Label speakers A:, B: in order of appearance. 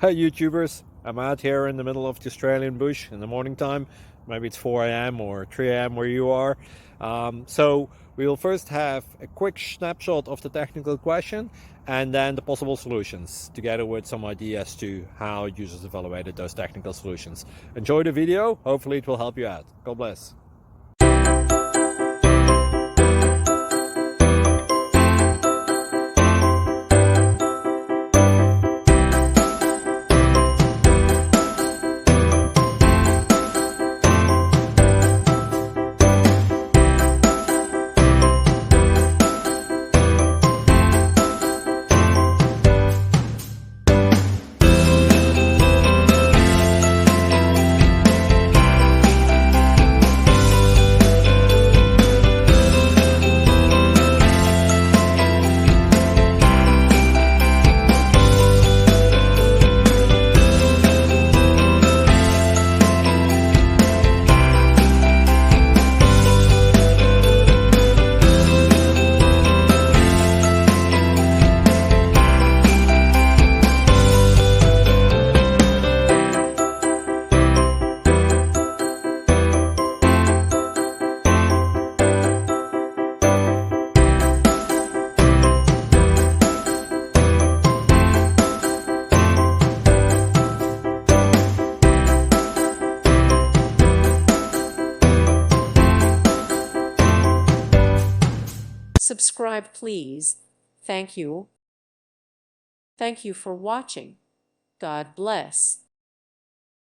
A: Hey YouTubers, I'm out here in the middle of the Australian bush in the morning time. Maybe it's 4 a.m. or 3 a.m. where you are. So we will first have a quick snapshot of the technical question and then the possible solutions, together with some ideas to how users evaluated those technical solutions. Enjoy the video, hopefully it will help you out. God bless.
B: Subscribe, please. Thank you. Thank you for watching. God bless.